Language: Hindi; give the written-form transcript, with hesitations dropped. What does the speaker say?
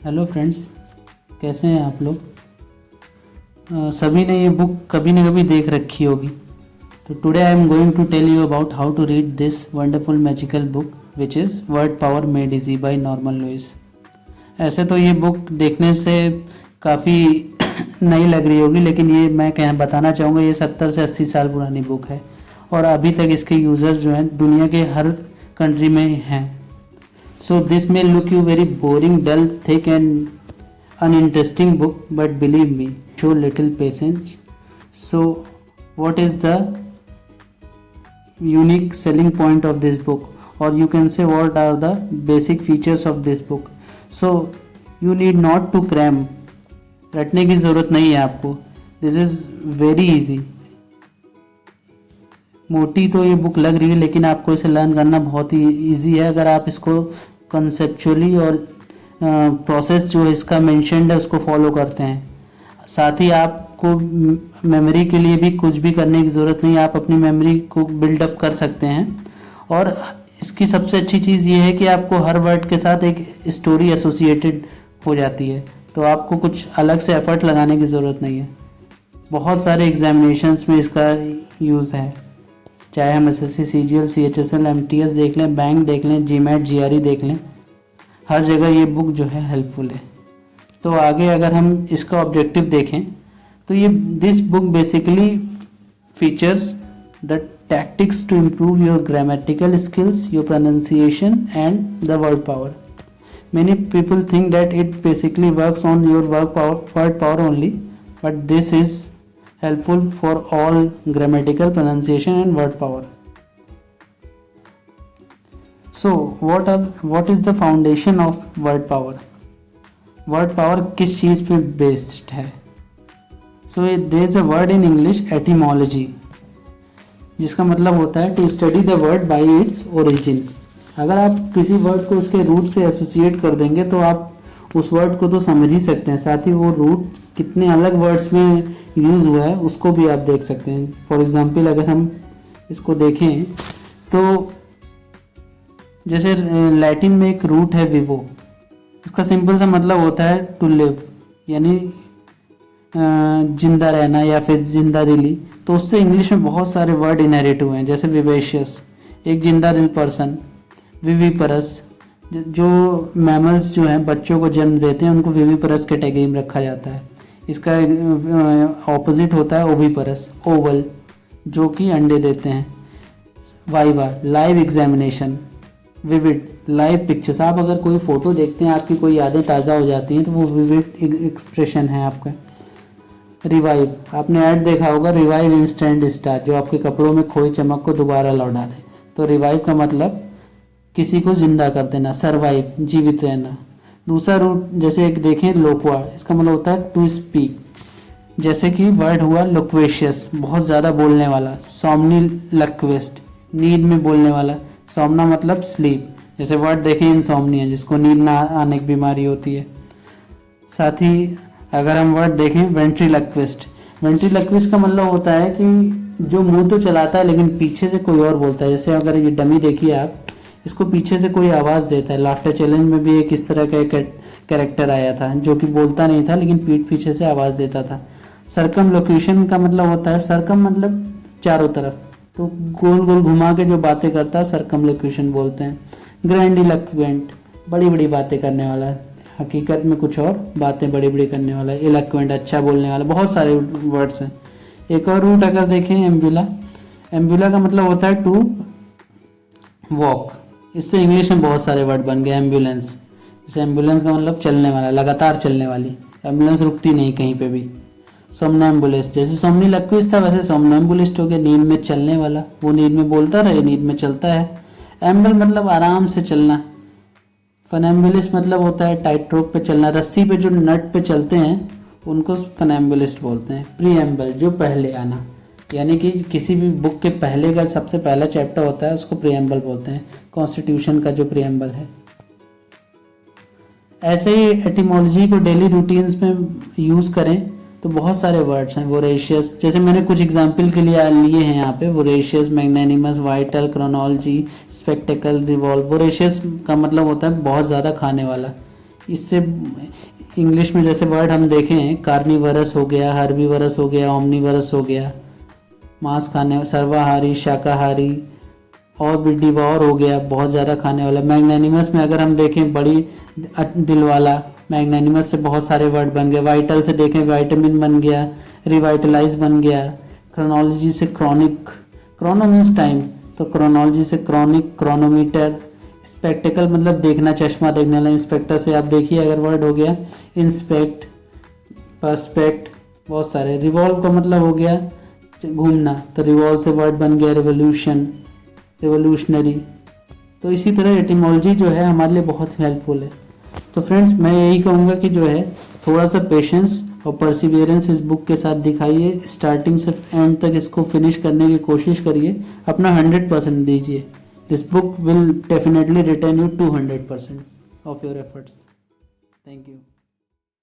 हेलो फ्रेंड्स, कैसे हैं आप लोग। सभी ने ये बुक कभी न कभी देख रखी होगी। तो today I am going to tell you about how to read this wonderful magical book which is Word Power Made Easy by Norman Lewis. ऐसे तो ये बुक देखने से काफ़ी नई लग रही होगी, लेकिन ये मैं बताना चाहूँगा ये 70 से 80 साल पुरानी बुक है और अभी तक इसके यूज़र्स जो हैं दुनिया के हर कंट्री में हैं। So this may look you very boring, dull, thick and uninteresting book, but believe me, show little patience. So what is the unique selling point of this book, or you can say what are the basic features of this book? So you need not to cram, रटने की ज़रूरत नहीं है आपको। This is very easy. मोटी तो ये बुक लग रही है, लेकिन आपको इसे लर्न करना बहुत ही ईजी है अगर आप इसको कंसेप्चुअली और प्रोसेस जो इसका मेंशन्ड है उसको फॉलो करते हैं। साथ ही आपको मेमोरी के लिए भी कुछ भी करने की ज़रूरत नहीं है, आप अपनी मेमोरी को बिल्डअप कर सकते हैं। और इसकी सबसे अच्छी चीज़ ये है कि आपको हर वर्ड के साथ एक स्टोरी एसोसिएटेड हो जाती है, तो आपको कुछ अलग से एफर्ट लगाने की ज़रूरत नहीं है। बहुत सारे एग्जामिनेशंस में इसका यूज़ है, चाहे हम एसएससी, सीजीएल, सीएचएसएल, एमटीएस देख लें, बैंक देख लें, जीमैट, जीआरई देख लें, हर जगह ये बुक जो है हेल्पफुल है। तो आगे अगर हम इसका ऑब्जेक्टिव देखें तो ये this book basically features the tactics to improve your grammatical skills, your pronunciation and the word power. Many people think that it basically works on your word power only, but this is helpful for all grammatical, pronunciation and word power. So what is the foundation of word power? Word power किस चीज़ पे based है? So there is a word in English, etymology, जिसका मतलब होता है to study the word by its origin. अगर आप किसी वर्ड को उसके रूट से एसोसिएट कर देंगे तो आप उस वर्ड को तो समझ ही सकते हैं, साथ ही वो रूट कितने अलग वर्ड्स में यूज़ हुआ है उसको भी आप देख सकते हैं। फॉर एग्जांपल अगर हम इसको देखें तो जैसे लैटिन में एक रूट है विवो, इसका सिंपल सा मतलब होता है टू लिव, यानी जिंदा रहना या फिर जिंदा दिली। तो उससे इंग्लिश में बहुत सारे वर्ड इनहेरिट हुए हैं, जैसे विवेशियस एक जिंदा दिल पर्सन, विविपरस जो मैमल्स जो हैं बच्चों को जन्म देते हैं उनको विविपरस कैटेगरी में रखा जाता है। इसका ऑपोजिट होता है ओविपरस, ओवल जो कि अंडे देते हैं। Viva live examination, vivid live pictures, आप अगर कोई फ़ोटो देखते हैं आपकी कोई यादें ताज़ा हो जाती हैं तो वो विविड एक्सप्रेशन है आपका। रिवाइव, आपने ऐड देखा होगा, रिवाइव इंस्टेंट स्टार, जो आपके कपड़ों में खोई चमक को दोबारा लौटा दे। तो रिवाइव का मतलब किसी को जिंदा कर देना। सर्वाइव जीवित रहना। दूसरा रूट जैसे एक देखें लोक्वा, इसका मतलब होता है टू स्पीक, जैसे कि वर्ड हुआ लोक्वेशियस बहुत ज़्यादा बोलने वाला। सोमनिलक्विस्ट नींद में बोलने वाला। सोमना मतलब स्लीप, जैसे वर्ड देखें इंसोम्निया जिसको नींद ना आने की बीमारी होती है। साथ ही अगर हम वर्ड देखें वेंट्रिलक्विस्ट, वेंट्रिलक्विस्ट का मतलब होता है कि जो मुंह तो चलाता है लेकिन पीछे से कोई और बोलता है। जैसे अगर ये डमी देखिए आप, इसको पीछे से कोई आवाज़ देता है। लाफ्टर चैलेंज में भी एक इस तरह का कैरेक्टर आया था जो कि बोलता नहीं था लेकिन पीठ पीछे से आवाज़ देता था। सर्कमलोक्यूशन का मतलब होता है, सर्कम मतलब चारों तरफ, तो गोल गोल घुमा के जो बातें करता है सर्कमलोक्यूशन बोलते हैं। ग्रैंडिलक्वेंट बड़ी बड़ी बातें करने वाला, हकीकत में कुछ और बातें बड़ी बड़ी करने वाला। इलक्वेंट अच्छा बोलने वाला, बहुत सारे वर्ड्स हैं। एक और रूट अगर देखें एम्बुला, एम्बुला का मतलब होता है टू वॉक, इससे इंग्लिश में बहुत सारे वर्ड बन गए। एम्बुलेंस, जैसे एम्बुलेंस का मतलब चलने वाला, लगातार चलने वाली, एम्बुलेंस रुकती नहीं कहीं पे भी। सोमनैम्बुलिस्ट, जैसे सोमनिलक्विस्ट था वैसे सोमनैम्बुलिस्ट हो गया, नींद में चलने वाला, वो नींद में बोलता रहे नींद में चलता है। एम्बल मतलब आराम से चलना। फनैम्बुलिस्ट मतलब होता है टाइट रोप पे चलना, रस्सी पे जो नट पे चलते हैं उनको फनैम्बुलिस्ट बोलते हैं। प्रीएम्बल जो पहले आना, यानी कि किसी भी बुक के पहले का सबसे पहला चैप्टर होता है उसको प्रीएम्बल बोलते हैं। कॉन्स्टिट्यूशन का जो प्रीएम्बल है। ऐसे ही एटिमोलॉजी को डेली रूटीन्स में यूज़ करें तो बहुत सारे वर्ड्स हैं। वोरेशियस, जैसे मैंने कुछ एग्जाम्पल के लिए लिए हैं यहाँ पे, voracious, magnanimous, vital, chronology, spectacle, revolve. Voracious का मतलब होता है बहुत ज़्यादा खाने वाला, इससे इंग्लिश में जैसे वर्ड हम देखें, कार्निवरस हो गया, हर्बीवरस हो गया, ओमनीवरस हो गया, मांस खाने, सर्वाहारी, शाकाहारी, और भी डिवॉर हो गया, बहुत ज़्यादा खाने वाला। मैग्नेनिमस में अगर हम देखें, बड़ी दिल वाला, मैग्नेनिमस से बहुत सारे वर्ड बन गए। वाइटल से देखें, वाइटामिन बन गया, रिवाइटलाइज बन गया। क्रोनोलॉजी से क्रॉनिक, क्रोनो मीन्स टाइम, तो क्रोनोलॉजी से क्रॉनिक, क्रोनोमीटर। स्पेक्टिकल मतलब देखना, चश्मा देखने वाला। इंस्पेक्टर से आप देखिए अगर वर्ड हो गया इंस्पेक्ट, पर्सपेक्ट, बहुत सारे। रिवॉल्व का मतलब हो गया घूमना, तो रिवॉल्व से वर्ड बन गया रिवोल्यूशन, रिवोल्यूशनरी। तो इसी तरह एटिमोलॉजी जो है हमारे लिए बहुत हेल्पफुल है। तो फ्रेंड्स, मैं यही कहूँगा कि जो है थोड़ा सा पेशेंस और परसिवियरेंस इस बुक के साथ दिखाइए। स्टार्टिंग से एंड तक इसको फिनिश करने की कोशिश करिए, अपना 100% दीजिए। This book will definitely return you 200% of your efforts. Thank you.